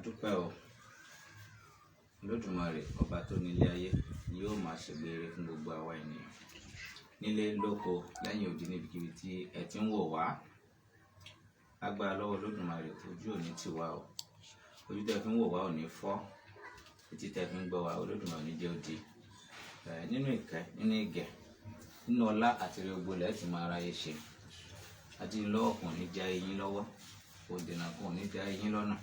dúpẹ́ o. Olódùmarè ọba tó nílé ayé ni yóò máa ṣègbére fún gbogbo àwa ènìyàn nílé lóko lẹ́yìn odi níbikíbi tí ẹ ti ń wò wá. Agbára lọ́wọ́ Olódùmarè ojú ò ní tì wá o. Ojú tẹ́ fi ń wò wá ò ní fọ́. Etí tẹ́ fi ń gbọ́ wá Olódùmarè ní jẹ́ odi. Nínú ìkẹ́, nínú ìgẹ̀, nínú ọlá àti ire gbogbo lẹ́ẹ̀ tí máa ráyè ṣe. Àti lọ́wọ́ kan ní já eyín lọ́wọ́, òdènà kan ní já eyín lọ́nà.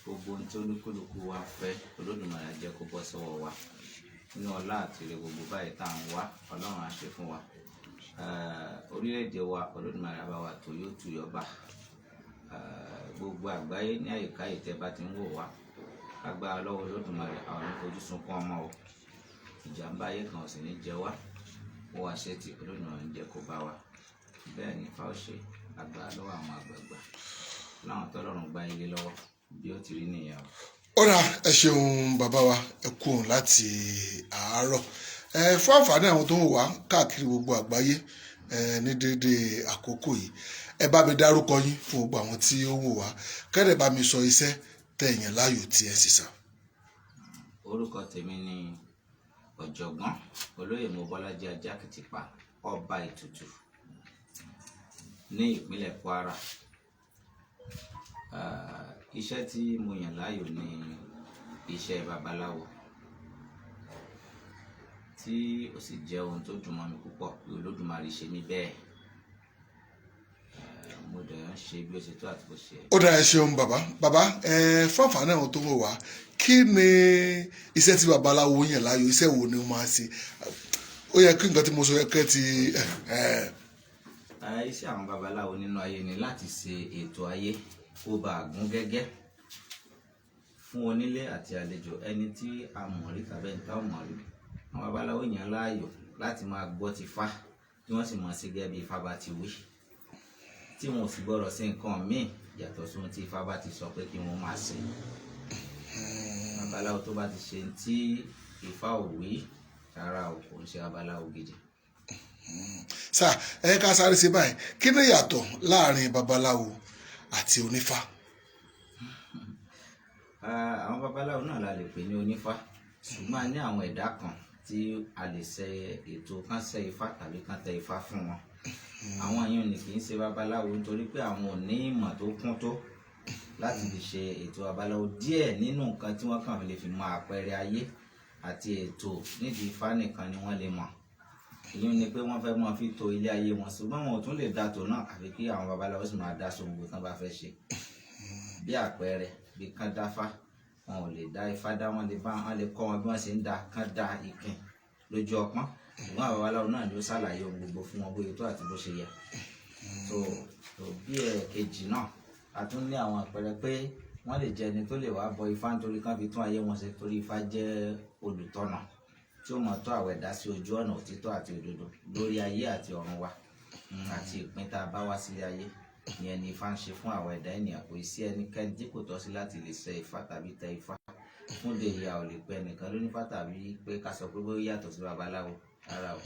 Gbogbo ohun tí olúkúlùkù wa fẹ́ Olódùmarè á jẹ́ kó bọ́ sọ́wọ́ wa. Nínú ọlá àti ire gbogbo báyìí tá à ń wá Ọlọ́run á ṣe fún wa. Orílẹ̀-èdè wa Olódùmarè á bá wa tó yóò tú yọba. Gbogbo àgbáyé ní àyíká ìtẹ́ bá ti ń wò wá. Agbára lọ́wọ́ Olódùmarè àwọn ní fojú sunkún ọmọ o. Ìjàmbá ayé kan ò sì ní jẹ wá. Ó wá ṣe tí Olódùmarè ń jẹ́ kó bá wa. Bẹ́ẹ̀ ni fa ó ṣe agbára lọ́wọ́ àwọn àgbààgbà láwọn tọ́lọ́run gba ilé lọ́wọ́ bí ó ti rí nìyẹn o. Ọ̀rá ẹ ṣeun bàbá wa ẹ kú òun láti àárọ̀. Fún àǹfààní àwọn tó ń wà káàkiri gbogbo àgbáyé ní déédéé àkókò yìí, ẹ bá mi dárúkọ yín fún gbogbo àwọn tí ó ń wò wá, kẹ́dẹ̀ bá mi sọ iṣẹ́ tẹ̀yìn láàyò tí ẹ sì sà. Orúkọ tèmi ni ọ̀jọ̀gbọ́n olóyè Mobọ́lájí Ajákìtìpá ọba ètùtù ní ìpínlẹ̀ Kwara. Iṣẹ́ tí mo yàn láàyò ni iṣẹ́ babaláwo, tí ó sì jẹ́ ohun tó dùn mọ́ mi púpọ̀ pé Olódùmarè ṣe mí bẹ́ẹ̀. Mo dẹ̀ ń ṣe bí ó ṣe tó àti bó ṣe. Ó dáa ẹ ṣeun bàbá. Fún àǹfààní àwọn tó ń wò wá, kí ni iṣẹ́ tí babaláwo yàn láàyò, iṣẹ́ wo ni ó máa ṣe? Ó yẹ kí nǹkan tí mo sọ yẹ kẹ́ ti. Iṣẹ́ àwọn babaláwo nínú ayé ni láti ṣe ètò ayé kó bá gún gẹ́gẹ́ fún onílé àti àlejò, ẹni tí a mọ̀ rí tàbí ẹni tá ò mọ̀ rí. Àwọn babaláwo yàn láàyò láti máa gbọ́ ti Ifá tí wọ́n sì mọ̀ sí gẹ́gẹ́ bí Ifá bá ti wí, tí wọn ò sì gbọ́dọ̀ sí nǹkan míì yàtọ̀ sí ohun tí Ifá bá ti sọ pé kí wọ́n máa ṣe. Babaláwo tó bá ti ṣe tí Ifá ò wí rárá o, kò ń ṣe babaláwo gidi. Sà, ẹ ká sáré ṣe báyìí, kí ni ìyàtọ̀ láàrin babaláwo àti onífá? Àwọn babaláwo náà la lè pè ní onífá, ṣùgbọ́n a ní àwọn ẹ̀dá kan tí a lè ṣe ètò kan ṣe Ifá tàbí kan tẹ Ifá fún wọn. Àwọn yìí ni kì í ṣe babaláwo nítorí pé àwọn ò ní ìmọ̀ tó kún tó láti fi ṣe ètò babaláwo. Díẹ̀ nínú nǹkan tí wọ́n kàn lè fi mọ àpẹẹrẹ ayé àti ètò nídìí Ifá nìkan ni wọ́n lè mọ̀. Ìyẹn ni pé wọ́n fẹ́ mọ́ fi to ilé ayé wọn, ṣùgbọ́n wọn ò tún lè dá tò náà àfi kí àwọn babaláwo sì máa dá sóhun tán bá fẹ́ ṣe. Bí àpẹẹrẹ bí kán dáfá, wọn ò lè dá Ifá dá, wọn lè kọ́ wọn bí wọ́n ṣe ń dá kán dá ìpín lójú ọpọ́n, ṣùgbọ́n àwọn babaláwo náà ni ó ṣàlàyé ohun gbogbo fún wọn bóyá tó àti bó ṣe yẹ. So bí ẹ̀ẹ̀kejì náà a tún ní àwọn àpẹẹrẹ pé wọ́n lè jẹ́ ẹni tó lè wá bọ Ifá nítorí kán fi tún ayé wọn ṣe, torí Ifá jẹ́ olùtọ́nà tí ó mọ̀ tó àwẹ̀ dá sí ojú ọ̀nà òtítọ́ àti òdodo lórí ayé àti ọ̀run wa àti ìpín tá a bá wá sílé ayé. Ìyẹn ni Ifá ń ṣe fún àwọn ẹ̀dá ènìyàn. Kò sí ẹnikẹ́ni tí kò tọ́ sí láti lè ṣe Ifá tàbí tẹ Ifá. Fún de ìyá ò lè pe ẹnìkan lónífá tàbí pé ká sọ pé bóyá yàtọ̀ sí babaláwo rárá o.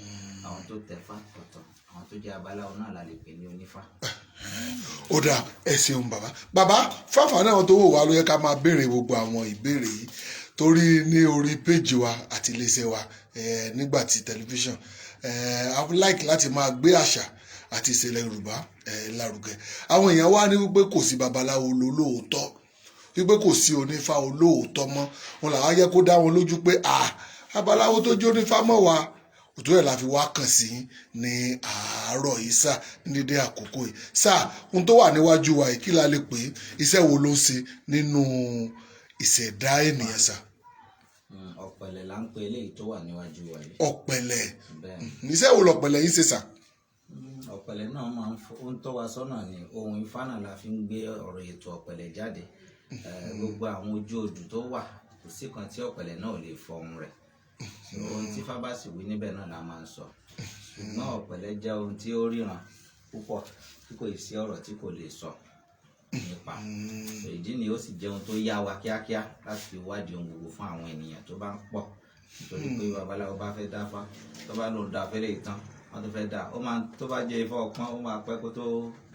Àwọn tó tẹ Ifá ọ̀tọ̀, àwọn tó jẹ́ babaláwo náà la lè pè ní onífá. Ó dáa ẹ ṣeun bàbá. Fún àǹfààní àwọn tó wò wá ló yẹ ká máa béèrè gbogbo àwọn ìbéèrè yìí, torí ní orí péjì wa àti iléeṣẹ́ wa Nígbàtí tẹlifíṣàn I would like láti máa gbé àṣà àti ìṣẹ̀lẹ̀ Yorùbá lárugẹ. Àwọn èèyàn wá ní wípé kò sí babaláwo olóòótọ́, wípé kò sí onífá olóòótọ́ mọ́. Wọn làwọn yẹ kó dá wọn lójú pé babaláwo tó jó onífá mọ́ wa. Òtún ẹ̀ la fi wá kàn sí ní àárọ̀ yìí sà, ní dédé àkókò yìí. Sà, ohun tó wà níwájú wa yìí kí la lè pè é, iṣẹ́ wo ló ń ṣe nínú ìṣẹ̀dá ènìyàn sà? Ọ̀pẹ̀lẹ̀ là ń pe eléyìí tó wà níwájú wa yìí. Ọ̀pẹ̀lẹ̀. Iṣẹ́ wo lọ̀pẹ̀lẹ̀ yìí ṣe sà? Ọ̀pẹ̀lẹ̀ náà máa ń tọ́ wa sọ́nà ni. Ohun Ifá náà la fi ń gbé ọ̀rọ̀ ètò ọ̀pẹ̀lẹ̀ jáde. Gbogbo àwọn ojú odù tó wà kò sí kan tí ọ̀pẹ̀lẹ̀ náà ò lè fọ ohun rẹ̀. Ohun tí Ifá bá sì wí níbẹ̀ náà la máa ń sọ. Ṣùgbọ́n ọ̀pẹ̀lẹ̀ jẹ́ ohun tí ó ríran púpọ̀ tí kò sí ọ̀rọ̀ tí kò lè sọ nípa. Ìdí ni ó sì jẹ́ ohun tó yá wa kíákíá láti fi wádìí ohun gbogbo fún àwọn ènìyàn tó bá ń pọ̀. Nítorí pé babaláwo bá fẹ́ dáfá, tó bá lóun dá fẹ́lẹ́ ìtàn, wọ́n tó fẹ́ dá, tó bá jẹ́ Ifá ọpọ́n, ó máa pẹ́ kó tó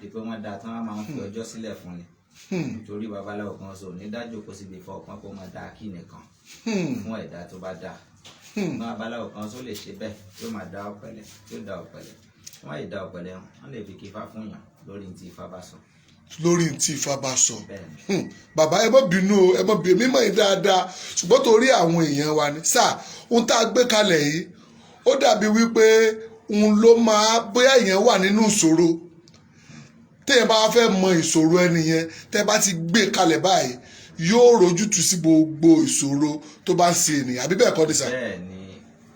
di pé wọ́n dá tán, wọ́n máa ń fi ọjọ́ sílẹ̀ fún ni. nítorí babaláwo kan sọ ní dájú kó síbi fọkàn kó máa dá kí nìkan fún ẹ̀dá tó bá dá babaláwo kan sọ lè ṣe bẹ́ẹ̀ yóò máa dá ọ̀pẹ̀lẹ̀ yóò dá ọ̀pẹ̀lẹ̀ wọ́n lè dá ọ̀pẹ̀lẹ̀ wọ́n lè fi kí ifá fún yàn lórí tí ifá bá sọ. lórí tí ifá bá sọ bàbá ẹ má bínú o ẹ má bínú mímọ̀ yìí dáadáa ṣùgbọ́n torí àwọn èèyàn wa ni sáà ohun tá a gbé kalẹ̀ yìí ó dàbí wípé òun ló máa bóyá èèyàn wà nínú ìṣòro téèyàn bá fẹ́ mọ ìṣòro ẹni yẹn tẹ́ bá ti gbé kalẹ̀ báyìí yóò rójútùú sí gbogbo ìṣòro tó bá ń ṣe ènìyàn àbí bẹ́ẹ̀ kọ́ ni sà.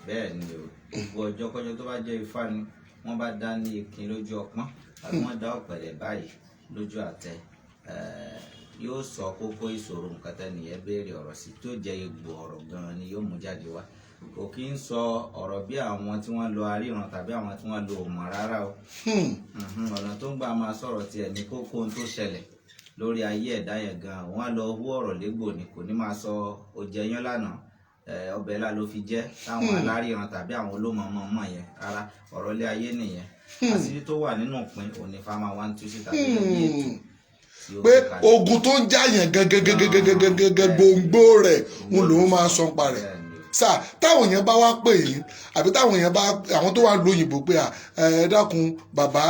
bẹ́ẹ̀ni o gbogbo ọjọ́ kọ́jọ́ tó bá jẹ́ ifá ni wọ́n bá dá ní ìkin lójú ọpọ́n àbí wọ́n dá ọ̀pẹ̀lẹ̀ báyìí lójú àtẹ yóò sọ kókó ìṣòro nǹkan tẹ́nìyẹn béèrè ọ̀rọ̀ sí tó jẹ́ egbò ọ̀rọ̀ gan-an ni yóò mú jáde wá kò kí ń sọ ọ̀rọ̀ bí àwọn tí wọ́n lo aríran tàbí àwọn tí wọ́n lo òmọ̀ rárá o ọ̀nà tó ń gbà máa sọ̀rọ̀ tiẹ̀ ní kókó ohun tó ṣẹlẹ̀ lórí ayé ẹ̀dá yẹn gan-an wọ́n á lọ hú ọ̀rọ̀ légbò ni kò ní máa sọ òjẹyán lánàá ọbẹ̀ la ló fi jẹ́ táwọn aláríran tàbí àwọn olómọ̀ọ́mọ̀ yẹn rárá ọ̀rọ̀ ilé ayé nìyẹn àṣírí tó wà nínú òpin òní fáma wá ń tú síta lórí ètò pé ogun tó ń jáyàn gẹ́gẹ́gẹ́gẹ́gẹ́gẹ́ gbòǹgbò rẹ̀ ń lòún máa sọ pa rẹ̀ sá táwọn èèyàn bá wá pè yín àbí táwọn èèyàn bá àwọn tó wà lóyìnbó pé ẹ dákun bàbá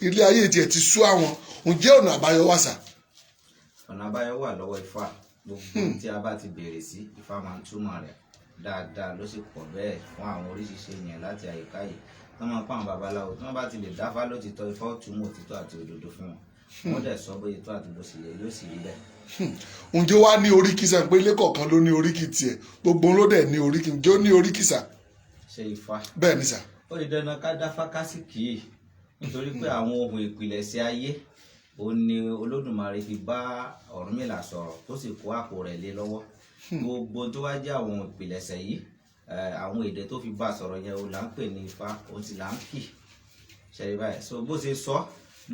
ilé ayé tiẹ̀ ti sú àwọn ǹjẹ́ ọ̀nà àbáyọ wà sá. ọ̀nà àbáyọ wà lọ́wọ́ ifá gbogbo tí a bá ti béèrè sí ifá máa ń túmọ̀ rẹ̀ dáadáa ló sì pọ̀ bẹ́ẹ̀ fún àwọn oríṣiríṣi èèyàn láti àyíká yìí wọ́n máa ń pa àwọn babaláwo tí wọ́n bá ti lè dáfá lótìtọ́ ifá ó túmọ̀ òtítọ́ àti òdodo fún wọn wọ́n dẹ̀ sọ bóyá tó àti bó sì yẹ yóò sì rí bẹ́ẹ̀. ǹjẹ́ wàá ní oríkì sá pé ilé kọ̀ọ̀kan ló ní oríkì tiẹ̀ gbogbo ló dẹ̀ ní oríkì ǹjẹ́ ó ní oríkì sá. ṣe ifá bẹ́ẹ̀ ni sá. ó lè dandan ká dáfá kásìkì yìí nítorí pé àwọn ohun ìpìlẹ̀ṣẹ̀ ayé ó ní olódùmarè fi bá Ọ̀rúnmìlà sọ̀rọ̀ tó sì kó àpò rẹ̀ lé lọ́wọ́ gbogbo tó wá jẹ́ àwọn ohun ìpìlẹ̀ṣẹ̀ yìí àwọn èdè tó fi bá sọ̀rọ̀ yẹn ó là ń pè ní ifá òun sì là ń kì ṣẹ̀rí báyìí so bó ṣe sọ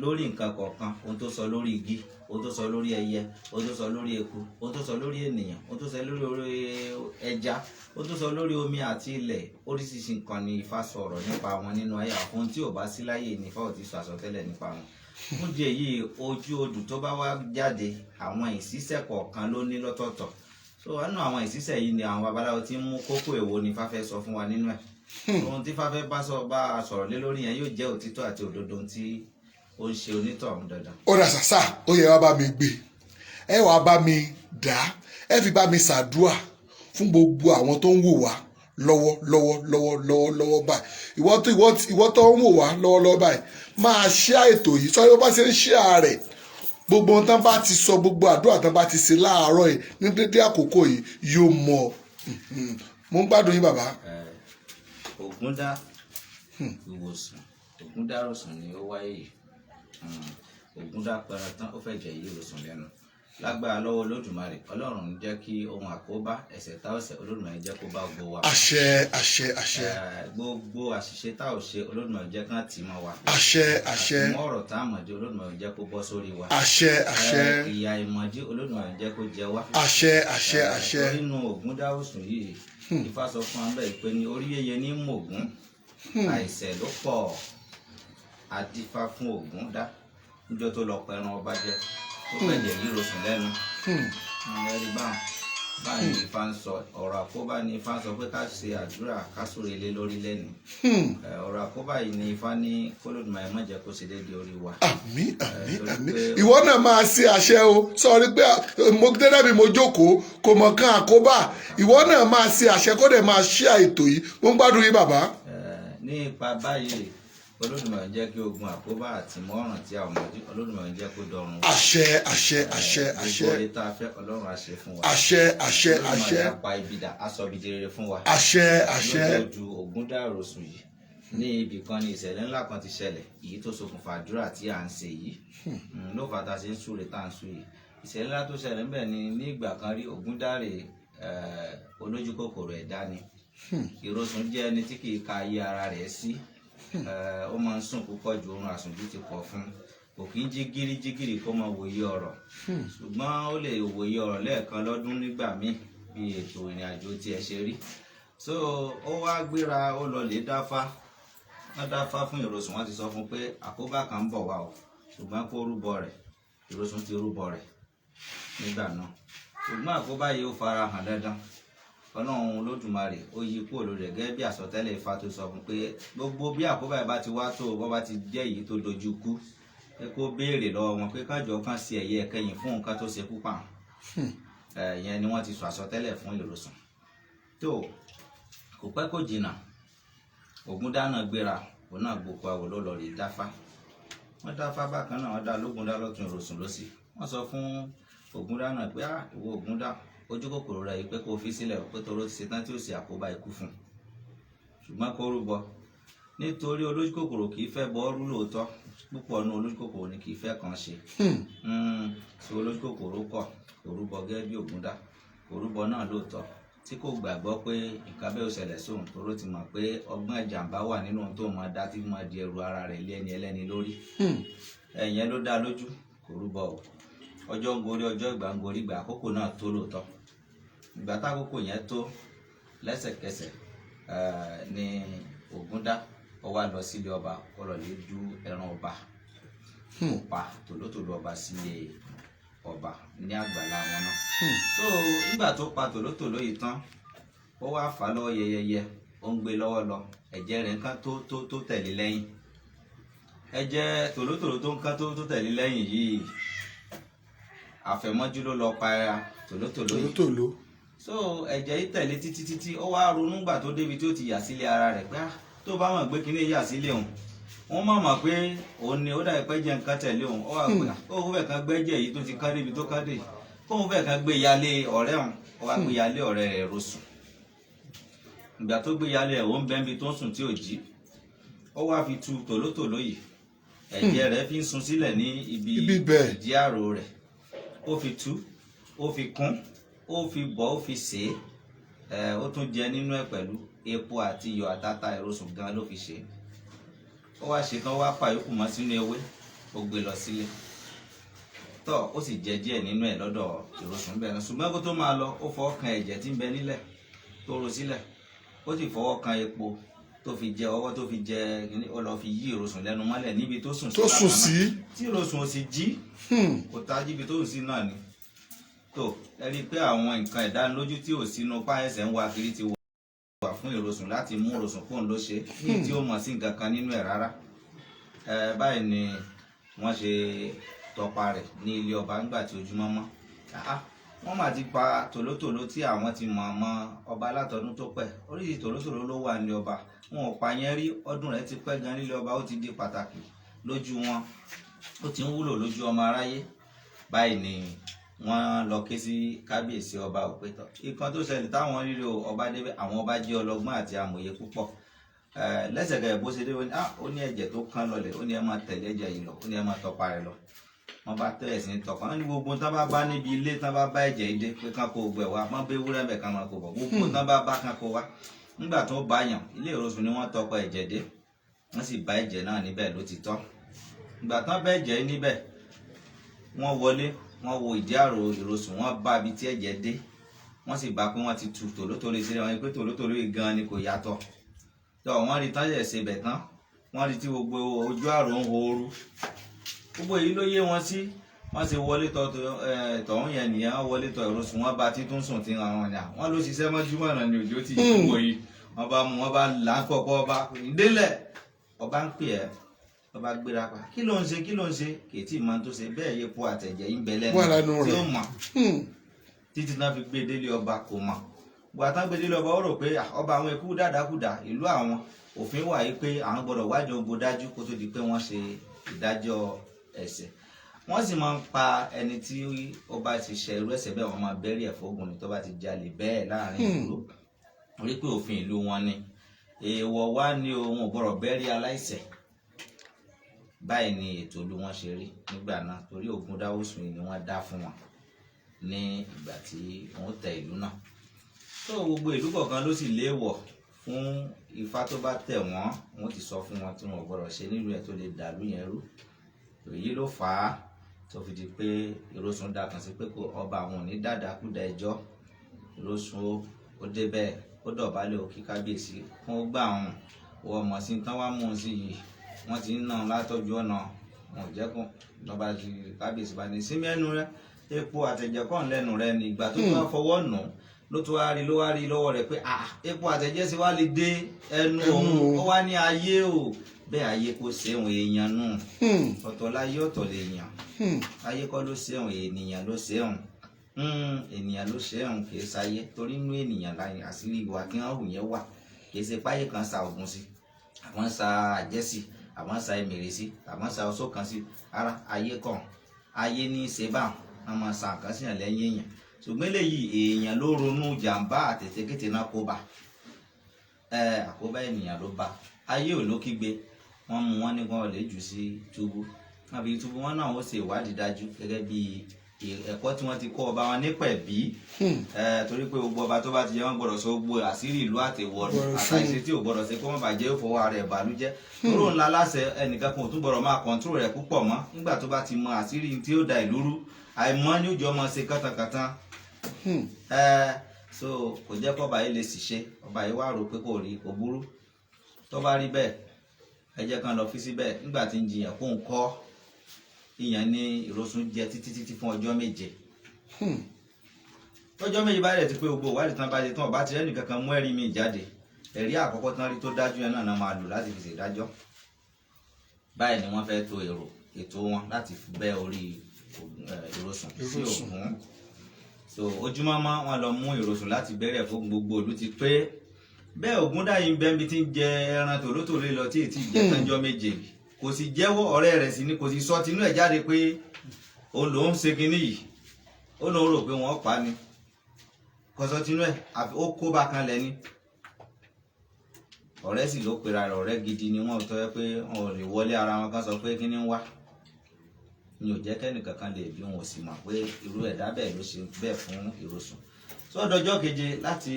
lórí nǹkan kọ̀ọ̀kan ohun tó sọ lórí igi ohun tó sọ lórí ẹyẹ ohun tó sọ lórí eku ohun tó sọ lórí ènìyàn ohun tó sọ lórí ẹja ohun tó sọ lórí omi àti ilẹ̀ oríṣiríṣi nǹkan ni ifá sọ̀rọ̀ nípa wọn nínú ayé àwọn tí ò bá sí láyé ní ifá ò ti sọ àsọtẹ́lẹ̀ nípa wọn fún díẹ̀ yìí ojú odù tó bá wá jáde àwọn ìṣísẹ̀ kọ̀ọ̀kan ló ní lọ́tọ̀ọ̀tọ̀ so nínú àwọn ìṣísẹ̀ yìí ni àwọn babaláwo ti ń mú kókó èwo ni ifá fẹ́ sọ fún wa nínú ẹ̀ ohun tí ifá fẹ́ bá a sọ̀rọ̀ lé lórí yẹn yóò jẹ́ òtítọ́ àti òdodo tí ó ń ṣe onítọ̀hún dandan. ó dà sàṣà ó yẹ wá bá mi gbé ẹ wàá bá mi dá ẹ fi bá mi ṣàdúà fún gbogbo àwọn tó ń wò wá lọ́wọ́ báyìí ìwọ tó ń wò wá lọ́wọ́ báyìí máa share ètò yìí sọ yóò bá ṣe ń share rẹ̀ gbogbo ohun tán bá ti sọ gbogbo àdúrà tán bá ti ṣe láàárọ̀ yìí ní dédé àkókò yìí yóò mọ̀ mo ń gbádùn yín bàbá. Ògúndá ìwòsàn Ògúndá rọ̀sùn ni ó wáyé yìí Ògúndá pẹran tán ó fẹ́ jẹ yìí rọ̀sùn lẹ́nu lágbára lọ́wọ́ Olódùmarè Ọlọ́run ń jẹ́ kí ohun àkóbá ẹ̀ṣẹ̀ tá ò ṣẹ̀ Olódùmarè jẹ́ kó bá gbogbo wa. àṣẹ. gbogbo àṣìṣe tá ò ṣe Olódùmarè jẹ́ kán tì mọ́ wa. àṣẹ. àtìmọ́ ọ̀rọ̀ tá a mọ̀ dé Olódùmarè jẹ́ kó bọ́ sórí wa. àṣẹ. ìyà ìmọ̀dí Olódùmarè jẹ́ kó jẹ wá. àṣẹ. nínú Ògúndá òsùn yìí Ifá sọ fún wa bẹ́ẹ̀ pé ní orí yẹyẹ ní mògún àìṣẹ̀ ló pọ̀ àdífá fún Ògúndá níjọ́ tó lọ pẹran ọba jẹ ó fẹ̀jẹ̀ yìí rọ̀sùn lẹ́nu ẹ̀rí báyìí ní Ifá ń sọ ọ̀rọ̀ àkóbá ní Ifá ń sọ pé ká ṣe àdúrà ká súre lé lórí lẹ́nu ọ̀rọ̀ àkóbá yìí ní Ifá ní k'Olódùmarè má jẹ́ kó ṣe déédéé orí wa. àmín ìwọ náà máa ṣe àṣẹ o sọrí pé mo dẹ́rẹ́ mi mo jókòó kò mọ̀ kan àkóbá ìwọ náà máa ṣe àṣẹ kó dẹ̀ máa ṣí àìtò yìí mo ń gbádùn yín bàbá. ní ipa báyìí Olódùmarè jẹ́ kí ogun àkóbá àti mọ́ràn tí a ò mọ̀jú Olódùmarè jẹ́ kó dọ̀run. àṣẹ. gbogbo orí tá a fẹ́ Ọlọ́run á ṣe fún wa. àṣẹ. Olódùmarè á pa ibi dà á sọ ibi di rere fún wa. àṣẹ. lójú Ògúndá rọ̀sùn yìí ní ibì kan ní ìṣẹ̀lẹ̀ ńlá kan ti ṣẹlẹ̀ èyí tó ṣokùnfà àdúrà tí à ń ṣe yìí ló fà tá a ṣe ń súre tá à ń sú yìí ìṣẹ̀lẹ̀ ńlá tó ṣẹlẹ̀ ńbẹ̀ ni ní ìgbà kan rí Ògúndá rè olójú kòkòrò ẹ̀dá ni ìrosùn jẹ́ ẹni tí kì í ka ayé ara rẹ̀ sí ó máa ń sùn púpọ̀ ju oorun àsùnjù ti pọ̀ fún kò kí ń jí gírígírí kó máa wòye ọ̀rọ̀ ṣùgbọ́n ó lè wòye ọ̀rọ̀ lẹ́ẹ̀kan lọ́dún nígbà míì bí ètò ìrìn àjò tiẹ̀ ṣe rí so ó wá gbéra ó lọ lè dáfá wọ́n dáfá fún ìrosùn wọ́n ti sọ fún pé àkóbá kan ń bọ̀ wá o ṣùgbọ́n kó rúbọ rẹ̀ ìrosùn ti rúbọ rẹ̀ nígbà náà. Ṣùgbọ́n àkóbá yìí ó fara hàn dandan. Ọlọ́run Olódùmarè ó yí kúrò lórí rẹ̀ gẹ́gẹ́ bí àsọtẹ́lẹ̀ Ifá tó sọ fún pé gbogbo bí àkóbá yìí bá ti wá tó bọ́ bá ti jẹ́ èyí tó dojú kú pé kó béèrè lọ́wọ́ wọn pé kájọ kan sí ẹ̀yẹ ẹ̀kẹyìn fún nǹkan tó ṣekú pa ìyẹn ni wọ́n ti sọ àsọtẹ́lẹ̀ fún ìrosùn. tó kò pẹ́ kò jìnnà Ògúndáná gbéra òun náà gboko àwò ló lọ rí dáfá. Wọ́n dáfá bákan náà wọ́n dá lógúndá lọ́tún ìrosùn lósì. Wọ́n sọ fún Ògúndáná pé ìwọ Ògúndá ojú kòkòrò rẹ̀ yìí pé kó fi sílẹ̀ pé toró ti ṣetán tí ó sì àkóbá ikú fún un, ṣùgbọ́n kó rúbọ nítorí olójú kòkòrò kì í fẹ́ bọ́ rú lóòótọ́, púpọ̀ nínú olójú kòkòrò ni kì í fẹ́ kàn ṣe. tí olójú kòkòrò kọ̀ kò rúbọ gẹ́gẹ́ bí Ògúndá, kò rúbọ náà lóòótọ́ tí kò gbàgbọ́ pé nǹkan bẹ́ẹ̀ ó ṣẹlẹ̀ sóhun toró ti mọ̀ pé ọgbọ́n ìjàmbá wà nínú ohun tó máa dá tí máa di ẹrù ara rẹ̀ lé ẹni ẹlẹ́ni lórí. ẹ̀yẹn ló dá lójú, kò rúbọ o. Ọjọ́ ń gorí ọjọ́, ìgbà ń gorí ìgbà, àkókò náà tó lóòótọ́. Ìgbà tákòókò yẹn tó, lẹ́sẹ̀kẹsẹ̀ ni Ògúndá ó wá lọ sílé ọba ó lọ lè du ẹran ọba ó pa tòlótòló ọba sílé ọba ní àgbàlá wọn náà. so nígbà tó pa tòlótòló yìí tán ó wá fà á lọ́wọ́ yẹyẹyẹ, ó ń gbé lọ́wọ́ lọ, ẹ̀jẹ̀ rẹ̀ nǹkan tó tẹ̀lé lẹ́yìn. ẹ̀jẹ̀ tòlótòló tó nǹkan tó tẹ̀lé lẹ́yìn yìí àfẹ̀mọ́jú ló lọ pa tòlótòló yìí. so ẹ̀jẹ̀ yìí tẹ̀lé títí ó wá ronú gbà tó débi tí ó ti yà sílé ara rẹ̀ pé tó bá mọ̀ gbé kíní yà sílé òun, wọ́n mọ̀ pé òun ni ó dàbí pé jẹ́ nǹkan tẹ̀lé òun. ó wà pé kóun fẹ́ kan gbẹ́jẹ̀ yìí tó ti ká débi tó ká dé, kóun fẹ́ kan gbé yálé ọ̀rẹ́ òun. ó wá gbé yálé ọ̀rẹ́ rẹ̀ Ìrosùn. ìgbà tó gbé yálé ẹ̀ òun bẹ́ẹ̀ bí tó ń sùn tí ò jí, ó wá fi tu tòlótòló yìí, ẹ̀jẹ̀ rẹ̀ fi ń sun sílẹ̀ ní ibi ìdí àrò rẹ̀. ó fi tú, ó fi kún, ó fi bọ̀, ó fi sè é, ó tún jẹ nínú ẹ̀ pẹ̀lú epo àti iyọ̀ àtàtà Ìrosùn gan ló fi ṣe é. ó wá ṣe tán, wá pa yòókù mọ́ sínú ewé, ó gbé lọ sílé tó, ó sì jẹ díẹ̀ nínú ẹ̀ lọ́dọ̀ Ìrosùn bẹ́ẹ̀ náà. ṣùgbọ́n kó tó máa lọ, ó fọwọ́ kan ẹ̀jẹ̀ tí ń bẹ nílẹ̀ tó ro sílẹ̀, ó sì fọwọ́ kan epo tó fi jẹ ọwọ́ tó fi jẹ, ó lọ fi yí Ìrosùn lẹ́nu mọ́lẹ̀ níbi tó sùn sí tí Ìrosùn ò sì jí, kò tají ibi tó sùn sí náà ni. tó ẹ rí i pé àwọn nǹkan ìdánilójú tí ò sínú páyẹ̀sẹ̀ ń wá kiri ti wà fún Ìrosùn láti mú Ìrosùn kóun ló ṣe ní tí ó mọ̀ sí nǹkan kan nínú ẹ̀ rárá. báyìí ni wọ́n ṣe tọpa rẹ̀ ní ilé ọba nígbà tí ojúmọ́ mọ́. wọ́n mà ti pa tòlótòló tí àwọn ti mọ̀ ọmọ ọba látọdún tó pẹ́. oríṣi tòlótòló ló wà nílé ọba, wọn ò pa yẹn rí, ọdún rẹ̀ ti pẹ́ gan nílé ọba, ó ti di pàtàkì lójú wọn, ó ti ń wúlò lójú ọmọ aráyé. báyìí ni wọ́n lọ ké sí kábíyèsí ọba òpétọ ìkan tó ṣẹlẹ̀ táwọn rírí ọba débẹ̀. àwọn ọba jẹ́ ọlọ́gbọ́n àti amòye púpọ̀. lẹ́sẹ̀kẹsẹ̀ bó ṣe dé ó ní ẹ̀jẹ̀ tó kán lọlẹ̀, ó ní ẹ máa tẹ̀lé ẹ̀jẹ̀ yìí lọ, ó ní ẹ máa tọpa rẹ̀ lọ. wọ́n bá tẹ̀lé sí ní tọpa, wọ́n ní gbogbo tán bá níbi ilé tán bá ẹ̀jẹ̀ yìí dé pé kán kó gbẹ̀ wá, wọ́n bẹ wúrẹ́ bẹ̀ kán máa kó bọ̀, gbogbo tán bá kán kó wá. nígbà tó bá yàn ilé Ìrosùn ni wọ́n tọpa ẹ̀jẹ̀ dé, wọ́n sì bá ẹ̀jẹ̀ náà níbẹ̀ ló ti tọ́. ìgbà tán bá ẹ̀jẹ̀ níbẹ̀, wọ́n wọlé, wọ́n wo ìdí àrò Ìrosùn, wọ́n bá ibi tí ẹ̀jẹ̀ dé, wọ́n sì bá pé wọ́n ti tu tòlótòló sílẹ̀, wọ́n ní pé tòlótòló yìí gan ni kò yàtọ̀. tó wọ́n rí tán yẹ̀ ṣe bẹ̀ tán, wọ́n rí tí gbogbo ojú àrò ń horú. gbogbo èyí ló yé wọn sí. wọ́n sì wọlé tọ̀hún yẹn nìyẹn, wọ́n wọlé tọ̀ Ìrosùn, wọ́n bá títún sùn tí wọn yà, wọ́n ló ṣiṣẹ́ mọ́júmọ́ náà ní òjò tí ìdúró yìí. wọ́n bá mú, wọ́n bá là ń kọ́kọ́ ọba ìdélẹ̀, ọba ń pè ẹ́, ọba gbéra pa, kí ló ń ṣe kì í tí ì máa tó ṣe bẹ́ẹ̀ yẹpo àtẹ̀jẹ̀ yín bẹ lẹ́nu tí ó mọ̀ títí náà fi gbé délé ọba kò mọ̀. gbàtà gbé délé ọba ó rò pé ọba àwọn ikú dáadáa ìlú àwọn òfin wà yìí pé àwọn gbọdọ̀ wájú ogbó dájú kó tó di pé wọ́n ṣe ìdájọ́ ẹ̀ṣẹ̀. wọ́n sì máa ń pa ẹni tí ọba ti ṣe irú ẹ̀ṣẹ̀ bẹ́ẹ̀, wọ́n máa bẹ́rí ẹ̀ fógun ni tó bá ti jalè bẹ́ẹ̀ láàrin ìlú. orí pé òfin ìlú wọn ni èèwọ̀ wá ní ohun ò gbọdọ̀ bẹ́rí aláìṣẹ̀. báyìí ni ètò ìlú wọn ṣe rí nígbà náà, torí Ògúndáwòsùn ni wọ́n dá fún wọn ní ìgbà tí wọ́n tẹ ìlú náà. tó gbogbo ìlú kọ̀ọ̀kan ló sì léèwọ̀ fún Ifá tó bá tẹ̀ wọ́n, wọ́n ti sọ fún wọn tí wọ́n gbọ́dọ̀ ṣe nílùú ẹ̀ tó lè dàlú yẹn rú. èyí ló fà á tó fi di pé Ìrosùn dá kan sí pé kó ọba àwọn ò ní dàdákúdà ẹjọ́. Ìrosùn ó débẹ̀, ó dọ̀bálẹ̀ ó kí kábíyèsí fún ó gbà wọn wọ ọmọ sí tán wá mú un sí yìí, wọ́n ti ń ná látọ̀jú ọ̀nà wọn ò jẹ́ kó lọ́ba ti kábíyèsí bá ní sinmi ẹnu rẹ epo àtẹ̀jẹ̀ kàn lẹ́nu rẹ ní ìgbà tó bá fọwọ́ nù ló tó wá rí lọ́wọ́ rẹ̀ pé epo àtẹ̀jẹ̀ sì wá lè dé ẹnu òun ó wá ní ayé o bẹ́ẹ̀ ayé kò ṣeun èèyàn nù ọ̀tọ̀ láyé ọ̀tọ̀ lèèyàn ayé kọ́ ló ṣeun ènìyàn ló ṣeun ènìyàn ló ṣeun kì í ṣayé torí inú ènìyàn láyé àṣírí ìwà kí wọ́n hù yẹn wà kì í ṣe páyé kan sa ògùn sí àwọn sa àjẹsí àwọn sa èmèrè sí àwọn sa ọsọ kan sí ara ayé kan ayé ní í ṣe báwọn wọn máa sa nǹkan síyàn lẹ́yìn èèyàn ṣùgbọ́n eléyìí èèyàn ló ronú jàǹbá àtètèkété náà kó bá àkóbá ènìyàn ló bá ayé ò ló kígbe wọ́n mú wọn ní wọn lè jù sí túbú wọn bí túbú wọn náà ó ṣe ìwádìí dájú gẹ́gẹ́ bí ẹ̀kọ́ tí wọ́n ti kọ́ ọba wọn nípẹ̀bí torí pé gbogbo ọba tó bá ti yẹ wọ́n gbọ́dọ̀ sọ gbogbo àṣírí ìlú àtẹwọlù àtàìṣe tí ò gbọ́dọ̀ ṣe kó má bàjẹ́ ó fọwọ́ ara ẹ̀ bàlújẹ́ tóró ńlá láṣẹ ẹnìkan kan ò tún gbọ́dọ̀ máa kọńtró rẹ̀ púpọ̀ mọ́ nígbà tó bá ti mọ àṣírí tí ó da ìlú rú àìmọ̀ ni ó jọ ọmọ ṣe kàtàkàtà so kò jẹ́ kó ọba yìí lè ṣiṣẹ́ ọba yìí wá rò pé kò rí kò burú tó bá rí bẹ́ẹ̀ ẹ jẹ́ kan lọ fi síbẹ̀ nígbà tí ń jiyàn kó ń kọ́ ìyàn ní ìrosùn jẹ títí fún ọjọ́ méje ọjọ́ méje bá rẹ̀ ti pé gbogbo ìwádìí tán bá ṣe tán ọba ti rẹ́nì kankan mú ẹ̀rí mi jáde ẹ̀rí àkọ́kọ́ tán rí tó dájú yẹn náà máa lò láti fi ṣèdájọ́ báyìí ni wọ́n fẹ́ to ètò wọn láti bẹ́ orí ìrosùn sí Ògún so ojúmọ́mọ́ wọn lọ mú ìrosùn láti bẹ̀rẹ̀ fún gbogbo ìlú ti pé bẹ́ẹ̀ Ògúndáyìn bẹ́ẹ̀bi ti ń jẹ ẹran tòlótòló lọ tí ètí jẹ́ tánjọ́ méje kò sì jẹ́wọ́ ọ̀rẹ́ rẹ̀ sí ni kò sì sọ tinú ẹ̀ jáde pé òun lòún ṣe kinní yìí ó lóun rò pé wọ́n pa ni kò sọ tinú ẹ̀ àfi ó kó bá kan lẹ́ni ọ̀rẹ́ sì ló pera rẹ̀ ọ̀rẹ́ gidi ni wọ́n tọ́ ẹ pé wọn ò lè wọlé ara wọn kan sọ pé kíní ń wá ni ò jẹ́ kẹ́nìkankan lè bí wọn ò sì mọ̀ pé irú ẹ̀dá bẹ́ẹ̀ ló ṣe bẹ́ẹ̀ fún ìrosùn sọdọjọ́ keje láti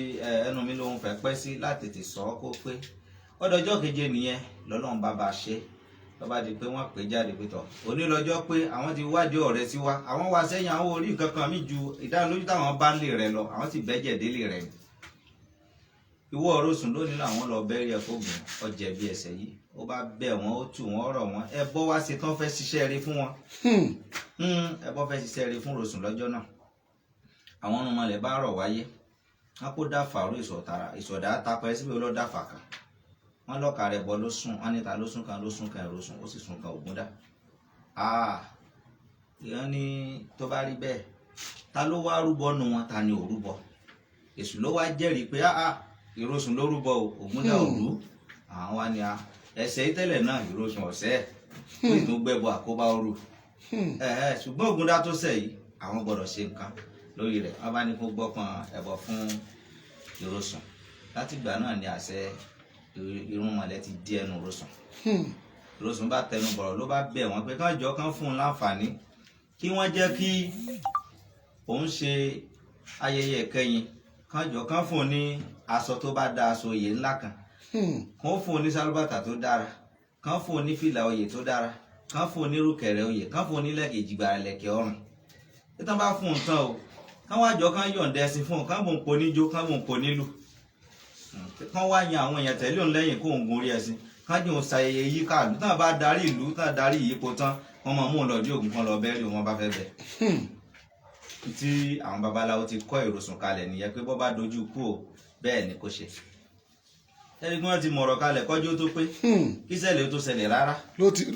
ẹnu mi lòun fẹ́ pẹ́ sí láti tètè sọ ọ́ kó pé ọdọjọ́ keje nìyẹn lọ́lọ́run bàbá ṣe lọ́ba di pé wọ́n pè jáde pé tọ̀ onílọ́jọ́ pé àwọn ti wádìí ọ̀rẹ́ sí wa àwọn wá sẹ́yìn àwọn orí nǹkan kan mí ju ìdánilójú táwọn bá ń lè rẹ lọ àwọn sì bẹ́jẹ̀ délé rẹ ni ìwọ ìrosùn lónìí làwọn lọ bẹ́rí ẹ̀ fóògùn ọjẹ́ bí ẹsẹ̀ yìí ó bá bẹ̀ wọ́n ó tù wọ́n rọ̀ wọ́n ẹ bọ́ wá ṣe tán fẹ́ ṣiṣẹ́ rí fún wọn ẹ bọ́ fẹ́ ṣiṣẹ́ rí fún ìrosùn lọ́jọ́ náà àwọn ọmọlẹ̀ bá rọ̀ wáyé wọn kó dáfà orí ìsọ̀dá tapẹ́ síbi olódàfà kan wọn lọ́ka rẹ̀ bọ́ ló sùn wọn níta ló sùn kan ìrosùn ó sì sùn kan Ògúndá ìyẹn ni tó bá rí bẹ́ẹ̀ ta ló wá rúbọ nù wọn ta ni ò rúbọ Èṣù ló wá jẹ́rìí pé ìrosùn ló rúbọ Ògúndá ò rú àwọn wa ni ẹsẹ̀ tẹ́lẹ̀ náà ìrosùn ọ̀sẹ̀ fún ìtúgbẹ́bọ àkóbá ooru ṣùgbọ́n Ògúndá tó ṣẹ̀ yìí àwọn gbọ́dọ̀ ṣe nǹkan lórí rẹ̀ wọ́n bá ní kó gbọ́pọ̀n ẹbọ fún ìrosùn láti ìgbà náà ni àṣẹ irúnmọlẹ̀ ti di ẹnu ìrosùn ìrosùn bá tẹnu bọ̀rọ̀ ló bá bẹ̀ wọ́n pé kán jọ kán fún un láǹfààní kí wọ́n jẹ́ kí òun ṣe ayẹyẹ ìkẹyìn kán jọ kán fún un ní aṣọ tó bá da aṣọ oyè ńlá kan kán fún un ní sálúbàtà tó dára kán fún un ní fìlà oyè tó dára kán fún un ní rúkẹ̀rẹ̀ oyè kán fún un ní lẹ̀kẹ̀ ìjìgbà lẹ̀kẹ̀ ọrùn tí wọ́n bá fún un tán o káwọn àjọ kan yọ̀ǹda ẹ̀sìn fún un káwọn bò ń po níjó káwọn bò ń po nílù kán wá yan àwọn èèyàn tẹ̀lé òun lẹ́yìn kó òun gun orí ẹ̀sìn kájú òun ṣayẹyẹ yí káàlù tán bá darí ìlú tán darí ìyípo tán wọ́n máa mú un lọ dí Ògún kan lọ bẹ́ẹ̀rì wọn bá fẹ́ bẹ̀. tí àwọn babaláwo ti kọ́ ìrosùn kalẹ̀ nìyẹn pé bọ́ bá dojú kú o bẹ́ẹ̀ ni kò ṣe. ẹni tí wọ́n ti mọ̀rọ̀ kalẹ̀ kọ́jú tó pé kí ṣẹlẹ̀ tó ṣẹlẹ̀ rárá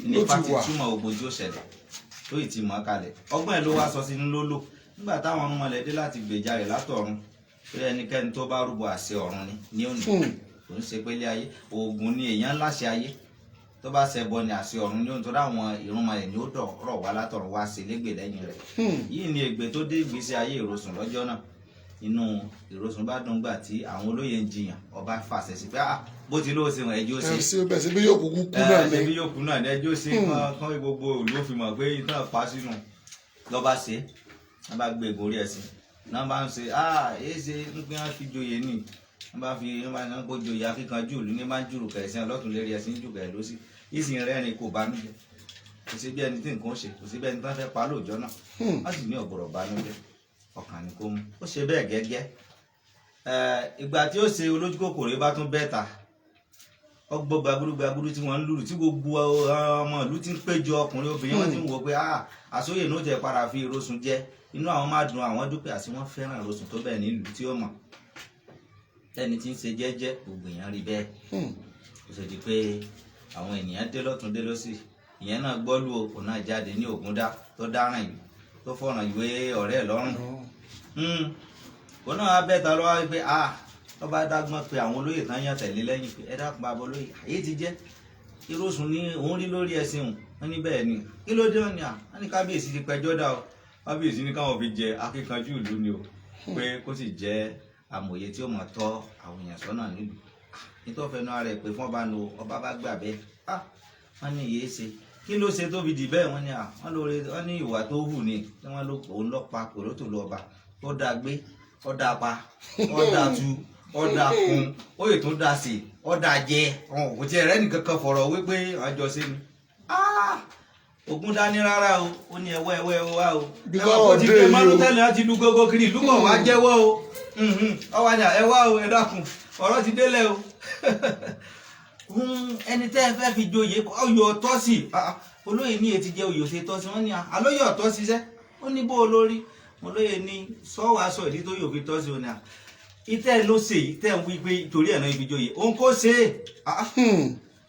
nípa ti túmọ̀ ògbójú ó ṣẹlẹ̀ tó ì ti mọ̀ kalẹ̀ ọgbọ́n ẹ̀ ló wá sọ sínú lólò nígbà táwọn ọmọlẹ̀ dé láti gbèjà rẹ̀ látọ̀run pé ẹnikẹ́ni tó bá rúbọ àṣẹ ọ̀run ni òní kò ń ṣe pélé ayé Ògún ni èèyàn láṣẹ ayé tó bá ṣẹbọ ni àṣẹ ọ̀run ni òun tó dáwọn ìrúnmọlẹ̀ ni ó rọ̀ wá látọ̀run wá ṣe légbè lẹ́yìn rẹ̀ yìí ni ègbè tó dé ìgbésí ayé ìrosùn lọ́jọ́ náà inú ìrosùn bá dùn gbà tí àwọn olóyè ń jiyàn ọba fàṣẹ sí pé bó ti lóò ṣe wọn ẹjọ́ ṣe ṣe bí yóò kúkú kú náà ṣe bí yóò kú náà ní ẹjọ́ ṣe kán gbogbo òlú fi mọ̀ pé iná pa sínú lọ́ba ṣe wọ́n bá gbé ìgòrí ẹ̀sìn náà bá ń ṣe èyí ṣe ń pín wọn fi joyè ní wọ́n bá ń kó joyè akíkanjú ìlú ní máa ń jùrù kẹ̀sìn ọlọ́tún lérí ẹ̀sìn jù kẹ̀ ló sí ìsìn rẹ́rìn kò bánújẹ́ kò sí bí ẹni tí nǹkan ṣe kò sí bí ẹni tí wọ́n fẹ́ pa lóòjọ́ náà wọ́n sì ní ọ̀gbọ̀rọ̀ bánújẹ́ ọkàn ni kò mú ó ṣe bẹ́ẹ̀ gẹ́gẹ́ ìgbà tí ó ṣe olójú kòkòrò bá tún bẹ́ẹ̀ ta ọgbọ́ gbagúrú tí wọ́n ń lùrù tí gbogbo ọmọ ìlú ti ń péjọ ọkùnrin obìnrin wọn ti ń wò pé àsóyè náà jẹ para fi ìrosùn jẹ inú àwọn máa dùn àwọn dúpẹ́ àti wọ́n fẹ́ràn ìrosùn tó bẹ́ẹ̀ nílùú tí ó mọ̀ tẹ́ni tí ń ṣe jẹ́jẹ́ gbogbo èèyàn rí bẹ́ẹ̀ kò sì di pé àwọn ènìyàn dé lọ́tún dé lọ́sì ìyẹn náà gbọ́lù òkú náà jáde ní Ògúndá tó dáràn yìí tó fọ̀ràn ìwé ọ̀rẹ́ ẹ̀ lọ́rùn òun náà abẹ́ta lọ́wọ́ wípé wọ́n bá dágbọ́n pé àwọn olóyè tán yàn tẹ̀lé lẹ́yìn pé ẹ dákun bá bọ́ lóyè àyè ti jẹ́ ìrosùn ní òun rí lórí ẹsìn òun wọ́n ní bẹ́ẹ̀ ni kí ló dé wọn ni wọ́n ní kábíyèsí ti pẹjọ́ dá o kábíyèsí ní káwọn fi jẹ akíkanjú ìlú ni o pé kó sì jẹ́ amòye tí ó mọ̀ tọ́ àwọn èèyàn sọ́nà nílùú nítorí fẹnu ara ẹ̀ pé fún ọba nu ọba bá gbà bẹ́ẹ̀ wọ́n ní iye ṣe kí ló ṣe tó fi dì bẹ́ẹ̀ wọ́n ní wọ́n ní ìwà tó hù ni tí wọ́n òun lọ pa kòró tó lọ ọba ó dáa gbé ó dáa pa ó dáa tu ó dáa kun ó yè tó dáa sí ó dáa jẹ kò tiẹ̀ rẹ́ nìkan kan fọ̀rọ̀ wípé àjọṣe ni ogun dání rárá o ó ní ẹwọ́ wá o ẹwọ́ ti gbé mọ́nú tẹ́lẹ̀ láti lu gógó kiri ìlú kan wá jẹ́wọ́ o ọwọ́ ni ẹwà o ẹ dákun ọ̀rọ̀ ti délẹ̀ o ẹni tẹ́ ẹ fẹ́ fi joyè ọyọ ọ̀tọ́ sí olóyè ní etí jẹ́ oyè òsè tọ́ sí wọ́n ní alóyè ọ̀tọ́ síṣẹ́ ó ní bó olórí olóyè ní sọ́wọ́ aṣọ ìdí tó yóò fi tọ́ sí òní ìtẹ́ ló ṣe yìí tẹ́ ń wí pé torí ẹ̀ náà ibi joyè òun kò ṣe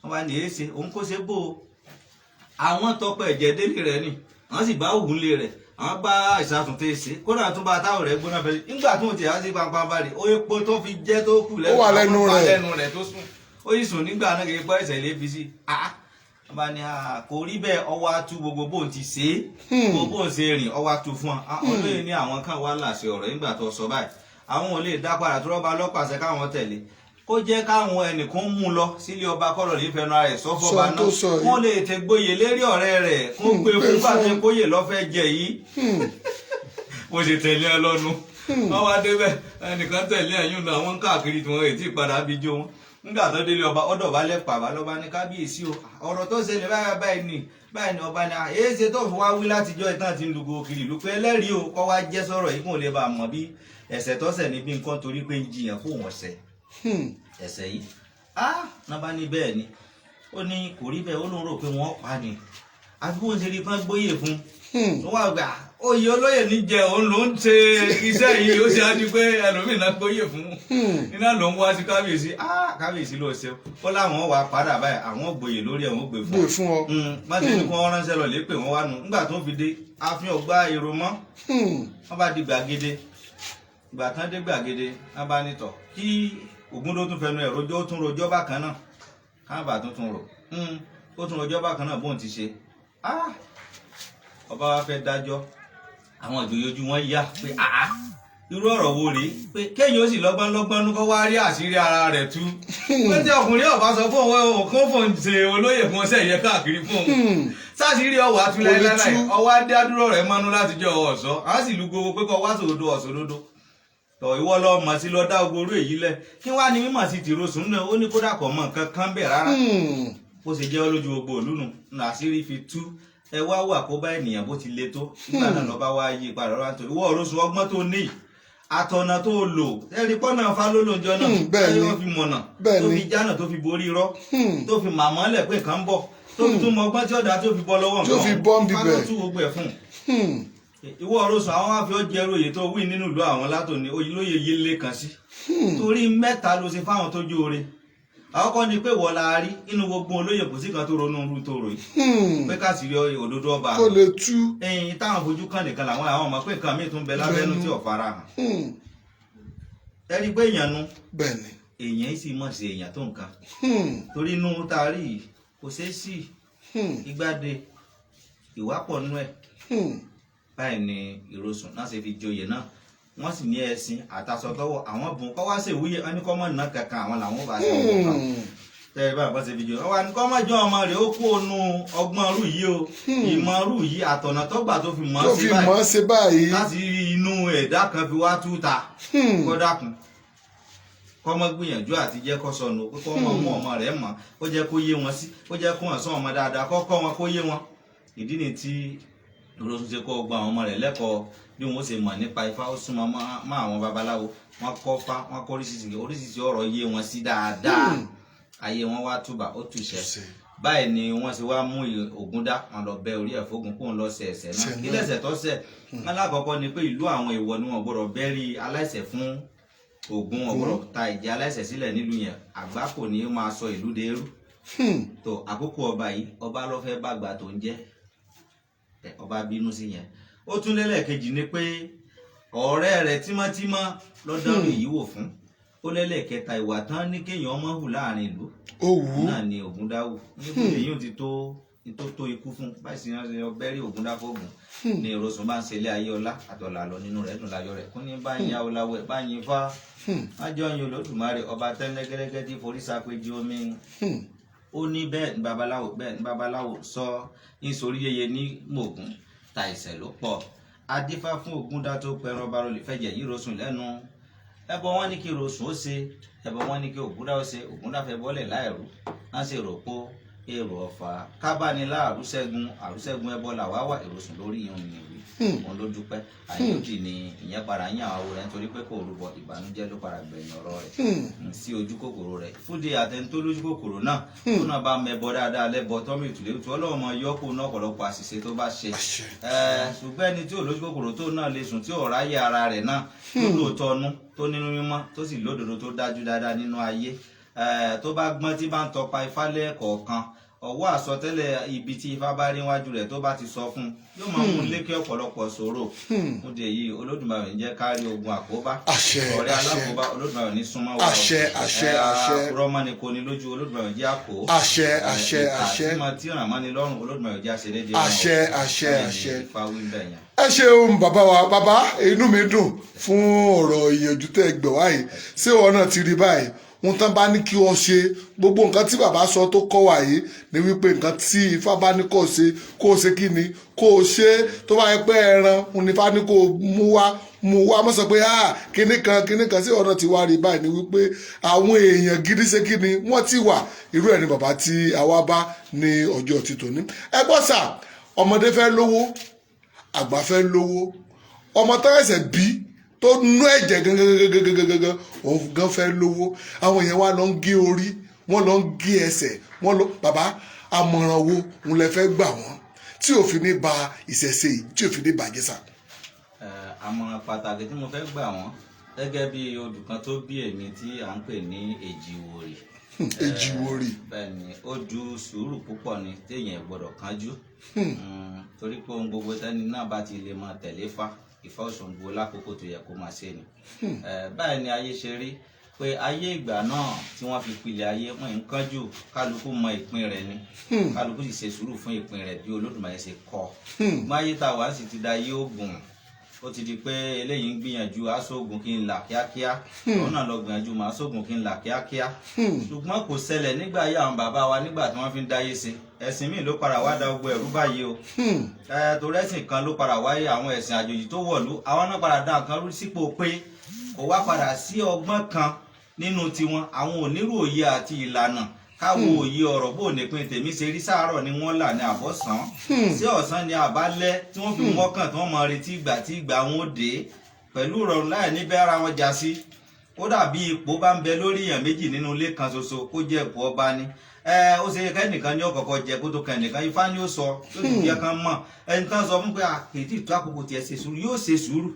wọ́n bá ní èé ṣe òun kò ṣe bó o àwọn tọpọ ẹ̀jẹ̀ délé rẹ̀ ni wọ́n sì bá ògùn lé rẹ̀ àwọn bá ìsàtúntẹ̀ ṣe kódà tó bá táwọn rẹ̀ gbóná fẹ́ nígbà tó ń tẹ̀ á sí pàápàá bá rí ó epo tó fi jẹ́ tó kù lẹ́nu rẹ̀ tó sùn ó yìí sùn nígbà náà kì í pọ́ ẹ̀sẹ̀ lé fi sí wọ́n bá ní kò rí bẹ́ẹ̀ ọwọ́ atú gbogbo bóun ti ṣe é gbogbo bóun ṣe rìn ọwọ́ atú fún ọ olóyè ní àwọn kan wá láṣẹ ọ̀rọ̀ nígbà tó sọ báyìí àwọn ò lè dá padà tó rọ́bà lọ́pàṣẹ káwọn tẹ̀lé kó jẹ́ káwọn ẹnìkan mú lọ sílé ọba kọ́rọ̀ ní fẹnu ara ẹ̀ sọ́fọ́ba náà wọ́n lè tẹ gbóyè lérí ọ̀rẹ́ rẹ̀ kó gbé fún bàtẹ kóyè lọ́fẹ́ jẹ yìí bó ṣe tẹ̀lé ẹ lọ́nu wọ́n wá débẹ̀ ẹnìkan tẹ̀lé ẹ̀yún náà wọ́n káàkiri tí wọ́n ètí ìpadà bí jó wọn nígbà tó délé ọba ọ̀dọ̀ bá lẹ́pà bá lọ́ba ní kábíyèsí o ọ̀rọ̀ tó ṣẹlẹ̀ báyìí ni ọba ní èyí ṣe tó fi wá wí látijọ́ ìtàn tí ń lugo kiri ìlú pé ẹlẹ́rìí o kọ́ wá jẹ́ sọ̀rọ̀ yìí kò lè bá a mọ̀ bí ẹ̀ṣẹ̀ tọ́sẹ̀ níbi nǹkan torí pé ń jiyàn fún wọn ṣẹ̀ ẹsẹ̀ yìí náà bá ní bẹ́ẹ̀ ni ó ní kò rí bẹ́ẹ̀ ó lóun rò pé wọ́n pa ni àfi bóun ṣe rí kán gbóyè fún un wọ́n wá gbà oyè olóyè ní jẹ òun ló ń ṣe iṣẹ́ yìí ó ṣe á di pé ẹlòmíràn gbóyè fún un iná ló ń wá sí kábíyèsí kábíyèsí ló ṣe ó láwọn wà padà báyìí àwọn gbòyè lórí ẹ̀ wọ́n gbé fún ọ máṣe ní kí wọ́n ránṣẹ́ lọ lé pé wọ́n wá nu nígbà tó ń fi dé àfihàn ọgbà èrò mọ́ wọ́n bá di gbàgede ìgbà tán dé gbàgede wọ́n bá nítọ̀ kí Ògún ló tún fẹnu ẹ̀ rojọ́ ó tún rojọ́ bákan náà káàbà tuntun rò ó tún rojọ́ bákan náà bóun ti ṣe ọba wa fẹ́ dájọ́ àwọn ìjòyè ojú wọn yá pé irú ọ̀rọ̀ wo rèé pé kéèyàn ó sì lọ́gbọ́n kó wá rí àṣírí ara rẹ̀ tú pé tí ọkùnrin ọba sọ fún òun kó fòun ṣe olóyè fún ọṣẹ yẹ káàkiri fún òun sáṣírí ọwọ́ àtúnlẹ̀ láláì ọwọ́ adádúró rẹ̀ mọ́nú látijọ́ ọ̀ṣọ́ àwọn sì lu gbogbo pé kó wá sòdodo ọ̀ṣọ́dodo tọ ìwọ lọ mọ̀ sí lọ dá ogoro èyí lẹ kí wàá ní mímọ̀ sí tìrosùn náà ó ní kódà kọ mọ nǹkan kan bẹ̀ rárá ó sì jẹ́ lójú gbogbo òlú nù nàṣírí fi tú ẹ wá wà kó bá ènìyàn bó ti le tó nígbà náà lọ́ba wá yí padà lọ́wọ́ àtọ̀ ìwọ ọ̀rọ̀sùn ọgbọ́n tó ní àtọ̀nà tó lò ẹ̀rí pọ́nà falólójọ náà ẹ̀rí wọ́n fi mọ̀nà tó fi jánà tó fi borí irọ́ tó fi màmọ́lẹ̀ pé nǹkan ń bọ̀ tó fi tún mọ ọgbọ́n tí ọ̀dà tó fi bọ́ lọ́wọ́ nǹkan tó fi bọ́ ń bíbẹ̀ tú gbogbo ẹ̀ fún ìwọ ọ̀rọ̀sùn àwọn wá fi ọ́ jẹ́rú òye tó wí nínú ìlú àwọn látòní olóye yìí lè kàn sí torí mẹ́ta ló ṣe fáwọn tó jóore àkọ́kọ́ ni pé wọ́n la rí inú gbogbo olóyè kò sí kan tó ronú irú tó rò yìí pé ká sì rí òdodo ọba kó lè tú ẹyin táwọn fojú kan nìkan làwọn àwọn ọmọ pé nǹkan míì tún bẹ lábẹ́nú tí ò fara hàn ẹ rí i pé èèyàn nu èèyàn sì mọ̀ sí èèyàn tó nǹkan torí inú tá a rí yìí kò ṣeé sí ìgbàdé ìwápọ̀ nú ẹ̀ báyìí ni ìrosùn náà ṣe fi joyè náà wọ́n sì ní ẹṣin àtàsọ̀tọ́wọ́ àwọn bùn kọ́ wá sí ìwúyẹ wọn ní kọ́ mọ̀ náà kankan àwọn làwọn bá ṣe wọ́n pa tẹ́lẹ̀ báyìí bá ṣe fi joyè wọ́n wá ní kọ́ mọ̀ jọ ọmọ rẹ̀ ó kó onú ọgbọ́n rú yìí o ìmọ̀ rú yìí àtọ̀nà tọ́gbà tó fi mọ̀ sí báyìí láti inú ẹ̀dá kan fi wá túta kọ́ dákun kọ́ mọ́ gbìyànjú àti jẹ́ kọ́ sọnù kọ́ mọ́ mú ọmọ rẹ̀ mọ̀ ó jẹ́ kó yé wọn sí ó jẹ́ kó hàn sán ọmọ dáadáa kọ́ wọn kó yé wọn ìdí ni tí ìrosùn ṣe kọ́ gba àwọn ọmọ rẹ̀ lẹ́kọ̀ọ́ bí wọ́n ṣe mọ̀ nípa ifá ó súnmọ́ mọ́ àwọn babaláwo wọ́n kọ́ fá wọ́n kọ́ oríṣiríṣi ọ̀rọ̀ yé wọn sí dáadáa ayé wọn wá túbà ó túṣẹ báyìí ni wọ́n sì wá mú Ògúndá wọn lọ bẹ orí ẹ̀fọ́gun kóun lọ ṣe ẹ̀ṣẹ̀ náà kí lẹ́ṣẹ̀ tó ṣẹ̀ alákọ̀ọ́kọ́ ni pé ìlú àwọn èèwọ̀ ni wọ́n gbọ́dọ̀ bẹ́rí aláìṣẹ̀ fún Ògún wọn gbọ́dọ̀ ta ìjẹ aláìṣẹ̀ sílẹ̀ nílùú yẹn àgbá kò ní máa sọ ìlú dẹrú tó àkókò ọba yìí ọba ló fẹ́ bàgbà tó ń jẹ́ ọba bínú sí yẹn ó tún lẹ́lẹ́kejì ni pé ọ̀rẹ́ rẹ̀ tímọ́tímọ́ lọ́dọ̀ èyí wò fún ó lẹ́lẹ́kẹta ìwà tán ní kéèyàn ọmọ hù láàrin ìlú náà ni Ògúndá hù níbi èyí ò ti tó ikú fún báyìí sí ọbẹ̀rí Ògúndá fóògùn ní ìrosùn bá ń ṣe ilé ayé ọlá àtọ̀là lọ nínú rẹ̀ dùn láyọ̀ rẹ̀ kún ní báyìí awolawẹ̀ báyìí fá májọ́ yin Olódùmarè ọba tẹ́lẹ́gẹ́lẹ́gẹ́ tí forí sápéjì omi ó ní bẹ́ẹ̀ ní babaláwo sọ nítorí yeye ní mògùn ta ìṣẹ̀ ló pọ̀ adífá fún Ògúndá tó pẹran ọba rọlẹ̀ fẹ́jẹ̀ yí rosùn lẹ́nu ẹbọ wọn ní kí rosùn ó ṣe ẹbọ wọn ní kí Ògúndá ó ṣe Ògúndá fẹ́ bọ́lẹ̀ láìrú wọn sì rò pé èrò ọ̀fà kábánilá àrùsẹ́gun ẹbọ làwá wà èròsùn lórí ìhun nìwí òun ló dúpẹ́ àyèjì ni ìyẹn padà yín àwọn àwòrán nítorí pé kò rúbọ ìbànújẹ́ ló padà gbẹ̀yìn ọ̀rọ̀ rẹ̀ sí ojú kòkòrò rẹ̀ fúdi àtẹni tó lójú kòkòrò náà tó náà bá mẹbọ dáadáa lẹ́bọ tọ́mì ìtùlẹ́tù ọlọ́run mọ yọ́kù náà ọ̀pọ̀lọpọ̀ àṣìṣe tó bá ṣe ṣùgbọ́n ẹni tí ò lójú kòkòrò tó náà lè sùn tí ò ráyè ara rẹ̀ náà tó lóòótọ́ ọnú tó nínú mímọ́ tó sì lódodo tó dájú dáadáa nínú ayé tó bá gbọ́n tí bá ń tọpa Ifá lẹ́ẹ̀kọ̀ọ̀kan ọwọ́ àsọtẹ́lẹ̀ ibi tí Ifá bá rí wájú rẹ̀ tó bá ti sọ fún yóò máa mú lékè ọ̀pọ̀lọpọ̀ ṣòro fún de yìí Olódùmarè ń jẹ́ kárí ogun àkóbá ọ̀rẹ́ alákòóbá Olódùmarè ní súnmọ́ wa rọ́mọ́ni kò ní lójú Olódùmarè jẹ́ àkó àtìmọ́ tí ràn mọ́ni lọ́rùn Olódùmarè jẹ́ àṣẹlédè Ifá wí bẹ́ẹ̀ yẹn. ẹ ṣeun bàbá wa bàbá inú mi dùn fún ọ̀rọ̀ ìyànjú tẹ́ gbẹ̀ wáyé ṣé wọn náà ti rí báyìí wọn tán bá ní kí wọ́n ṣe gbogbo nǹkan tí bàbá sọ tó kọ́ wà yìí ni wípé nǹkan tí Ifá bá ní kó ṣe kí ni kó o ṣe tó bá yẹ pé ẹran òun ní Ifá ní kó o mú wá mọ́ sọ pé kíní kan sí ọ̀nà tí wàá rí báyìí ni wípé àwọn èèyàn gidi ṣe kí ni wọ́n ti wà irú ẹ̀ ni bàbá tí àwa bá ní ọjọ́ ti tòní. ẹ gbọ́ sà ọmọdé fẹ́ lówó àgbà fẹ́ lówó ọmọ tó ẹsẹ̀ bí tó nú ẹ̀jẹ̀ gangan òun gan fẹ́ lówó àwọn èèyàn wa lọ ń gé orí wọ́n lọ ń gé ẹsẹ̀ wọ́n lọ bàbá àmọ̀ràn wo ń lẹ fẹ́ gbà wọ́n tí òfin ní ba ìṣẹ̀ṣe yìí tí òfin ní bàjẹ́ sà. àmọ̀ràn pàtàkì tí mo fẹ́ gbà wọ́n gẹ́gẹ́ bí odù kan tó bí èmi tí à ń pè ní Èjìwòrì. Èjìwòrì. bẹ́ẹ̀ ni ó ju sùúrù púpọ̀ ni téèyàn gbọ́dọ̀ kánjú torí pé ohun gbogbo tẹ́ni náà bá ti lè máa tẹ̀lé Ifá Ifá Òṣogbo lákòókò tó yẹ kó máa ṣe ni. báyìí ni ayé ṣe rí pé ayé ìgbà náà tí wọ́n fi pilẹ̀ ayé wọ́n ń kánjú kálukú mọ ìpín rẹ̀ ni kálukú sì ṣe sùúrù fún ìpín rẹ̀ bí Olódùmarè ṣe kọ́ mọ ayé tá a wá sì ti da ayé ògùn ó ti di pé eléyìí ń gbìyànjú aṣọ́gun kí n là kíákíá òun náà lọ gbìyànjú mà aṣọ́gun kí n là kíákíá ṣùgbọ́n kò ṣẹlẹ̀ nígbà ayé àwọn bàbá wa nígbà tí wọ́n fi ń dáyé ṣe ẹ̀sìn míì ló padà wá da gbogbo ẹ̀rú báyìí o torí ẹ̀sìn kan ló padà wáyé àwọn ẹ̀sìn àjòjì tó wọ̀lú àwọn náà padà dá nǹkan rú sípò pé kò wá padà sí ọgbọ́n kan nínú tiwọn àwọn onírú òye àti ìlànà káwo òye ọ̀rọ̀ bó nípìn tèmi ṣe rí sáàárọ̀ ni wọ́n là ní àbọ̀sán sí ọ̀sán ni àbálẹ́ tí wọ́n fi mọ́kàn tí wọ́n mọ retí ìgbà wọn ó dé pẹ̀lú ìrọ̀rùn láì níbẹ̀ ara wọn já sí ó dàbí ipò bá ń bẹ lórí èèyàn méjì nínú ilé kan ṣoṣo kó jẹ́ ipò ọba ni ó ṣe kẹ́nìkan ní ọ̀kọ̀ọ̀kọ̀ jẹ kó tó kẹ́nìkan Ifá ni ó sọ tó ti jẹ́ kan mọ̀ ẹni tán sọ fún pé àkètì tó àkókò tiẹ̀ ṣe sùúrù yóò ṣe sùúrù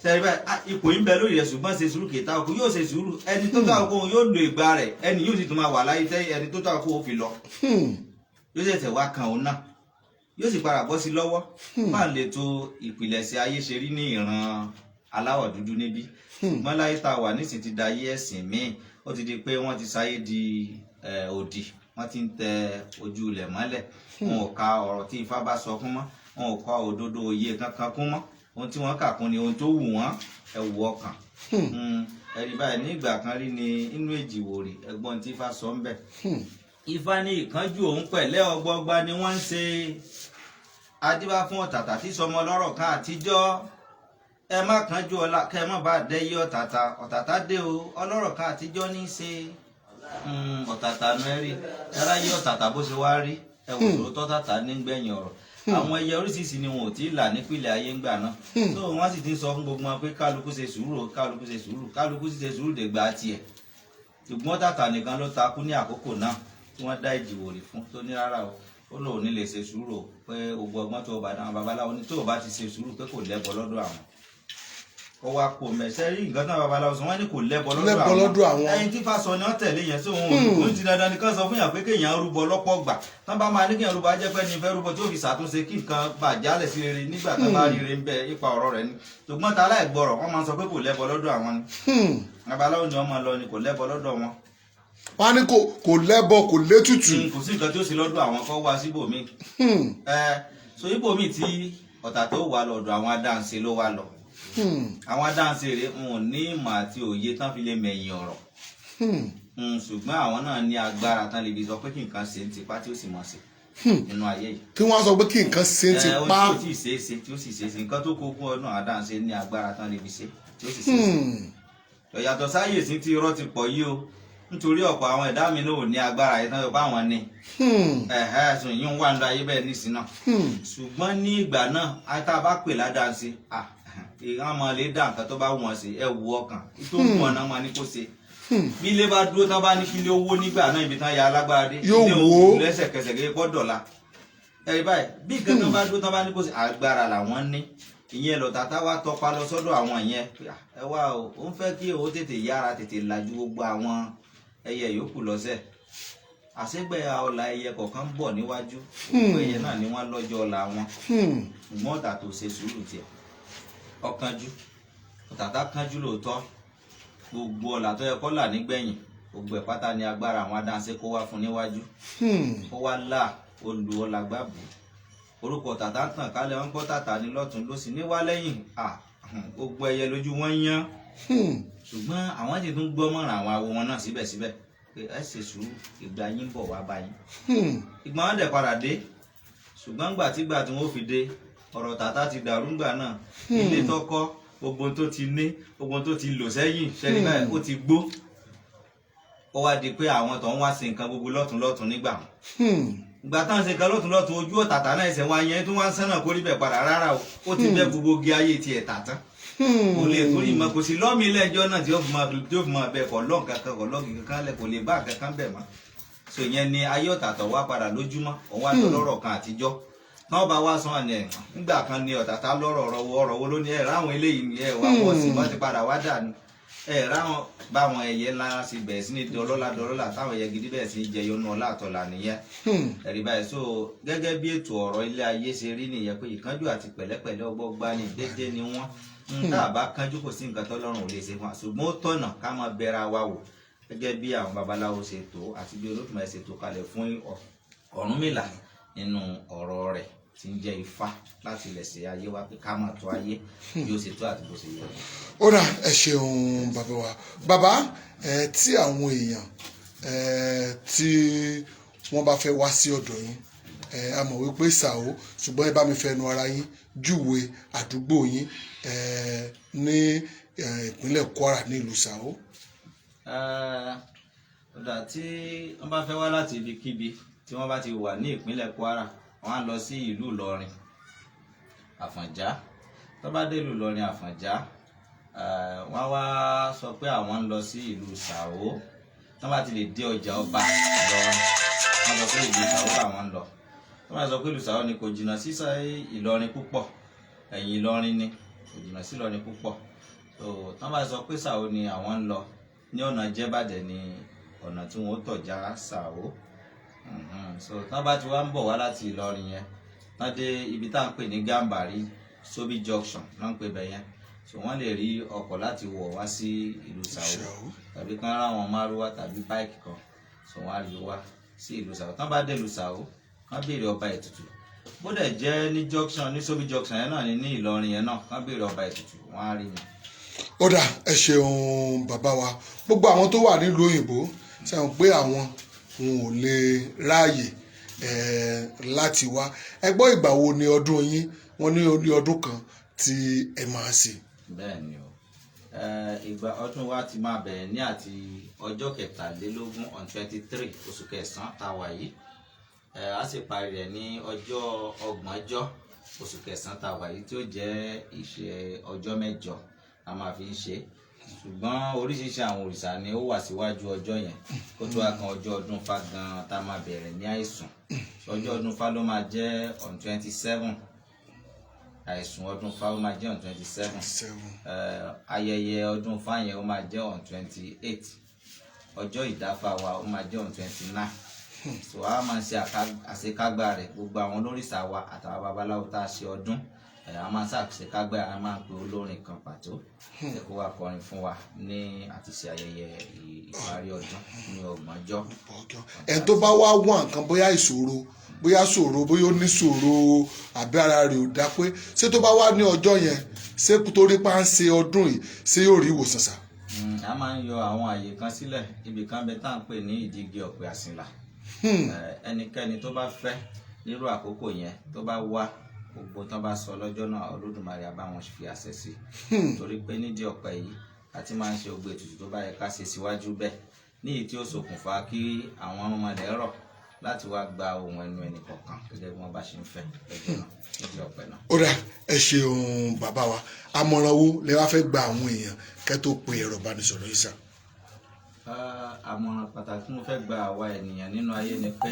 sẹ́yìn báyìí ipò yìí ń bẹ lórí rẹ̀ ṣùgbọ́n ṣe sùúrù kìí táwọn kò yóò ṣe sùúrù ẹni tó táwọn kò yóò lo ìgbà rẹ̀ ẹni yóò sì tún máa wà láyé tẹ́ ẹni tó táwọn kò fi lọ yóò ṣẹ̀ṣẹ̀ wá kan òun náà yóò sì padà bọ́ sí lọ́wọ́ máa lè to ìpìlẹ̀ṣẹ̀ ayé ṣe rí ní ìran aláwọ̀ dúdú níbí ṣùgbọ́n láyé tá a wà nísìnyí ti da ayé ẹ̀sìn míì ó ti di pé wọ́n ti sáyé di òdì wọ́n ti ń tẹ ojú ilẹ̀ mọ́lẹ̀ wọn ò ka ọ̀rọ̀ tí Ifá bá sọ fún mọ́ wọn ò kọ òdodo òye kankan kún mọ́ ohun tí wọ́n kà kún ni ohun tó wù wọ́n ẹ̀wù ọkàn ẹ̀rí báyìí ní ìgbà kan rí ni inú Èjìwòrì ẹ̀gbọ́n tí Ifá sọ ń bẹ̀ Ifá ní ìkánjú òun pẹ̀lẹ́ ọgbọgba ni wọ́n ń ṣe adíbá fún ọ̀tàtà tí sọmọ lọ́rọ̀ kan àtijọ́ ẹ má kánjú ọlá kẹ má bá dẹ́yẹ ọ̀tàtà dé o ọlọ́rọ̀ kan àtijọ́ ní í ṣe ọ̀tàtà nù ẹ rí ẹ ráyé ọ̀tàtà bó ṣe wá rí ẹ wò tó tọ́tàtà ní gbẹ̀yìn ọ̀rọ̀ àwọn ẹyẹ oríṣiríṣi ni wọn ò tí ì là nípìnlẹ̀ ayé ńgbà náà tó wọ́n sì ti sọ fún gbogbo wọn pé kálukú ṣe sùúrù kálukú ṣe sùúrù kálukú sì ṣe sùúrù dègbà tiẹ̀ ṣùgbọ́n tàtà nìkan ló takú ní àkókò náà tí wọ́n dá ìjìwòrì fún tó ní rárá o ó lóun ní lè ṣe sùúrù pé gbogbo ọgbọ́n tó bá dáhùn babaláwo ní tó bá ti ṣe sùúrù pé kò lẹ́bọ lọ́dọ̀ àwọn ó wá kó mẹsẹ rí nǹkan náà babaláwo sọ wọ́n ní kò lẹ́bọ lọ́dọ̀ àwọn ẹyin tí fásọ ni wọ́n tẹ̀lé yẹn sí òun òun ti dandan nìkan sọ fún yàn pé kéèyàn rúbọ lọ́pọ̀ gbà tán bá máa ní kéèyàn rúbọ ajẹ́ pé ní fẹ́ rúbọ tí ó fi ṣàtúnṣe kí nǹkan bàjálẹ̀ sí rere nígbà tó bá rí rere ń bẹ ipa ọ̀rọ̀ rẹ̀ ni ṣùgbọ́n ta aláìgbọrọ̀ wọ́n máa sọ pé kò lẹ́bọ lọ́dọ̀ àwọn ni babaláwo ni wọ́n máa lọ ni kò lẹ́bọ lọ́dọ̀ wọn. wọ́n á ní kò lẹ́bọ kò létùtù. kò sí nǹkan tí ó sì lọ́dọ̀ àwọn kọ́ wá síbòmí. so ibòmí tí ọ̀tà tó wà lọ́dọ̀ àwọn adáǹṣe ló wà lọ. àwọn adáǹṣe rẹ̀ wọn ò ní ìmọ̀ àti òye tán fi lè mẹ̀yìn ọ̀rọ̀. ṣùgbọ́n àwọn náà ní agbára tán lè fi sọ pé kí nǹkan ṣe ń tipa tí ó sì mọ̀ sí nínú ayé yìí. kí wọ́n sọ pé kí nǹkan ṣe ń tipa. tí ó sì ṣe é ṣe nǹkan tó kó fún ọdún adáǹṣe ní agbára tán lè fi ṣe tí ó sì ṣe é ṣe. ìyàtọ̀ sáyè sí tí irọ́ ti pọ̀ yìí o nítorí ọ̀pọ̀ àwọn ẹ̀dá mi náà ò ní agbára yìí tán yóò bá wọn ní ẹ̀sùn yìí ń wà nínú ayé bẹ́ẹ̀ nísìn náà ṣùgbọ́n ní ìgbà náà àtà bá pè ládàánsì ìran ọmọ lè dá nǹkan tó bá wọ̀n sí ẹ wù ọkàn tó wù ọ̀nà máa ní kó ṣe bí ilé bá dúró tán bá ní kí ilé owó nígbà náà ibi tán ya alágbára dé ilé owó lẹ́sẹ̀kẹsẹ̀ kí pọ́ dọ̀la ẹ̀rí báyìí bí nǹkan tán bá dúró tán bá ní kó ṣe agbára làwọn ní ìyẹn lọ tàtà wá tọpa lọ sọ́dọ̀ àwọn yẹn ẹ wá o ó ń fẹ́ kí owó tètè yára tètè làjú gbogbo àwọn ẹyẹ yòókù lọ́sẹ̀ àṣegbè ọlà ẹyẹ kọ̀ọ̀kan ń bọ̀ níwájú gbogbo ẹyẹ náà ni wọ́n lọ́jọ́ ọlà wọn ṣùgbọ́n ọ̀tà tó ṣe sùúrù tiẹ̀ ọ̀kanjú ọ̀tàtà kanjú lóòótọ́ gbogbo ọlà tó yẹ kó là nígbẹ̀yìn gbogbo ẹ̀ pátá ni agbára àwọn adáǹṣe kó wá fún níwájú ó wá là ó lu ọlà gbàbù orúkọ tàtà ń tàn kálẹ̀ wọn gbọ́ tàtà ní lọ́tún lósì níwá lẹ́yìn gbogbo ẹyẹ lójú wọn yán ṣùgbọ́n àwọn ti tún gbọ́ mọ́ràn àwọn awo wọn náà síbẹ̀síbẹ̀ pé ẹ ṣe sùúrù ìgbà yín bọ̀ wá báyìí ìgbà wọn dẹ̀ padà dé ṣùgbọ́n gbà tí wọ́n fi dé ọ̀rọ̀ tàtà ti dàrú ńgbà náà ilé tọ́kọ́ gbogbo tó ti ní gbogbo tó ti lò sẹ́yìn ṣẹ́ni báyìí ó ti gbó ó wá di pé àwọn tó ń wá sí nǹkan gbogbo lọ́tún nígbà ìgbà táwọn ṣe nǹkan lọ́tún ojú ọ̀tàtà náà ẹsẹ̀ wá yẹn tó wá ń sẹ́nà kórí bẹ̀ padà rárá o ó ti bẹ́ gbogbo gé ayé tiẹ̀ tàtán kò lè torí mọ kò sí lọ́mí ilé ẹjọ́ náà tí ó fi máa bẹ kọ̀ lọ́ọ̀ kankan kọ̀ lọ́ọ̀gì kankan lẹ̀ kò lè bá kankan bẹ̀ mọ́ so ìyẹn ni ayé ọ̀tàtọ̀ wá padà lójúmọ́ òun wá tó lọ́rọ̀ kan àtijọ́ náà bá wá sọ àná ẹ̀ nígbà kan ni ọ̀tàtà lọ́rọ̀ ọ̀rọ̀ wo ló ní ẹ̀ ráwọn eléyìí ni ẹ̀ wá pọ̀ sí wọ́n ti padà wá dà ní ẹ̀ ráwọn báwọn ẹyẹ ńlá sì bẹ̀rẹ̀ sí ní dọlọ́lá táwọn ẹyẹ gidi bẹ̀rẹ̀ sí ní jẹyọ náà látọ̀là nìyẹn ẹ̀rí báyìí so gẹ́gẹ́ bí ètò ọ̀rọ̀ ilé ayé ṣe rí nìyẹn pé ìkánjú àti pẹ̀lẹ́pẹ̀lẹ́ ọgbọ́gbá ni déédéé ni wọ́n tá a bá kánjú kò sí nǹkan tọ́lọ́run ò lè ṣe fún wa ṣùgbọ́n ó tọ̀nà ká máa bẹ̀rẹ̀ wa wò gẹ́gẹ́ bí àwọn babaláwo ṣe tó àti bí Olódùmarè ṣe tó kalẹ̀ fún Ọ̀rúnmìlà nínú ọ̀rọ̀ rẹ̀ tí ń jẹ́ Ifá láti lè ṣe ayé wa pé ká máa tó ayé bí ó ṣe tó àti bó ṣe yẹ. ó dà ẹ ṣeun bàbá wa bàbá tí àwọn èèyàn tí wọ́n bá fẹ́ wá sí ọ̀dọ̀ yín a mọ̀ wípé ṣàó ṣùgbọ́n ẹ bá mi fẹnu ara yín júwe àdúgbò yín ní ìpínlẹ̀ Kwara ní ìlú ṣàó. ọ̀dà tí wọ́n bá fẹ́ wá láti ibikíbi tí wọ́n bá ti wà ní ìpínlẹ̀ Kwara wọ́n á lọ sí ìlú Ìlọrin Àfọ̀njá tó bá dé ìlú Ìlọrin Àfọ̀njá wọ́n wá sọ pé àwọn ń lọ sí ìlú ṣàó tó bá ti lè dé ọjà ọba Ìlọrin wọ́n lọ sí ìlú ṣàó làwọn ń lọ tó bá sọ pé ìlú ṣàó ni kò jìnnà sí Ìlọrin púpọ̀ ẹ̀yìn Ìlọrin ni kò jìnnà sí Ìlọrin púpọ̀ tó bá sọ pé ṣàó ni àwọn ń lọ ní ọ̀nà Jẹ́bàdẹ̀ ni ọ̀nà tí wọ́n tọ̀ já ṣàó so tán bá ti wá ń bọ̀ wá láti Ìlọrin yẹn tán dé ibi tá à ń pè ní Gàmbàrí Sobi Junction náà ń pè bẹ̀ yẹn so wọ́n lè rí ọkọ̀ láti wọ̀ wá sí ìlú ṣàó tàbí kán ráwọn márúwá tàbí báìkì kan so wọ́n á rí wá sí ìlú ṣàó tán bá dé ìlú ṣàó kán béèrè ọba ètùtù bó dẹ̀ jẹ́ ní junction ní Sobi Junction yẹn náà ní Ìlọrin yẹn náà kán béèrè ọba ètùtù wọ́n á rí mi. ó dà ẹ ṣeun bàbá wa gbogbo àwọn tó wà nílùú òyìnbó sẹ́wọ̀n pé àwọn wọn ò lè ráàyè láti wá ẹ gbọ́ ìgbà wo ni ọdún yín wọ́n ní orí ọdún kan tí ẹ máa ṣe. bẹ́ẹ̀ ni o ìgbà ọdún wa ti máa bẹ̀rẹ̀ ní àti ọjọ́ 23 on 23 oṣù kẹsàn-án tá a wà yìí a sì parí rẹ̀ ní ọjọ́ 30 oṣù kẹsàn-án tá a wà yìí tí ó jẹ́ ìṣe ọjọ́ 8 a máa fi ń ṣe ṣùgbọ́n oríṣiríṣi àwọn òrìṣà ni ó wà síwájú ọjọ́ yẹn kó tó wá kan ọjọ́ ọdún Ifá gan tá a máa bẹ̀rẹ̀ ní àìsùn. Ọjọ́ ọdún Ifá ló máa jẹ́ on 27, àìsùn ọdún Ifá ó máa jẹ́ on 27, ayẹyẹ ọdún Ifá yẹn ó máa jẹ́ on 28, ọjọ́ ìdáfà wa ó máa jẹ́ on 29. So a máa ń ṣe àṣekágbá rẹ̀, gbogbo àwọn olórìṣà wa àtàwọn babaláwo tá a ṣe ọdún a máa ń ṣàṣekágbá, a máa ń pe olórin kan pàtó kó wá kọrin fún wa ní àti ṣe ayẹyẹ ìparí ọdún ní ọgbọ̀njọ́. ẹni tó bá wá wá nǹkan bóyá ìṣòro bóyá ó ní ṣòro àbí ara rẹ̀ ò dá pé ṣé tó bá wá ní ọjọ́ yẹn ṣé torí pa ń ṣe ọdún yìí ṣé yóò rí ìwòsàn sá. A máa ń yọ àwọn àyè kan sílẹ̀, ibì kan bẹ tá à ń pè ní ìdíje ọ̀pẹ àsìnlà. Ẹnikẹ́ni tó bá fẹ́ nírú àkókò yẹn tó bá wá, gbogbo tán bá sọ lọ́jọ́ náà Olódùmarè á bá wọn fi àṣẹ sí, torí pé nídìí ọ̀pẹ yìí a ti máa ń ṣe ògbé ètùtù tó bá yẹ ká ṣe síwájú bẹ́ẹ̀, ní èyí tí ó ṣokùnfà kí àwọn ọmọdé rọ̀ láti wá gba ohun ẹnu ẹnì kọ̀ọ̀kan gẹ́gẹ́ bí wọ́n bá ṣe ń fẹ́ lọ́jọ́ náà nídìí ọ̀pẹ náà. Ó dà, ẹ ṣeun bàbá wa, àmọ̀ràn wo lẹ wá fẹ́ gba àwọn èèyàn kẹ́ tó pe ẹ̀rọ ìbánisọ̀rọ̀ yìí sà? Àmọ̀ràn pàtàkì tí mo fẹ́ gba àwa ènìyàn nínú ayé ni pé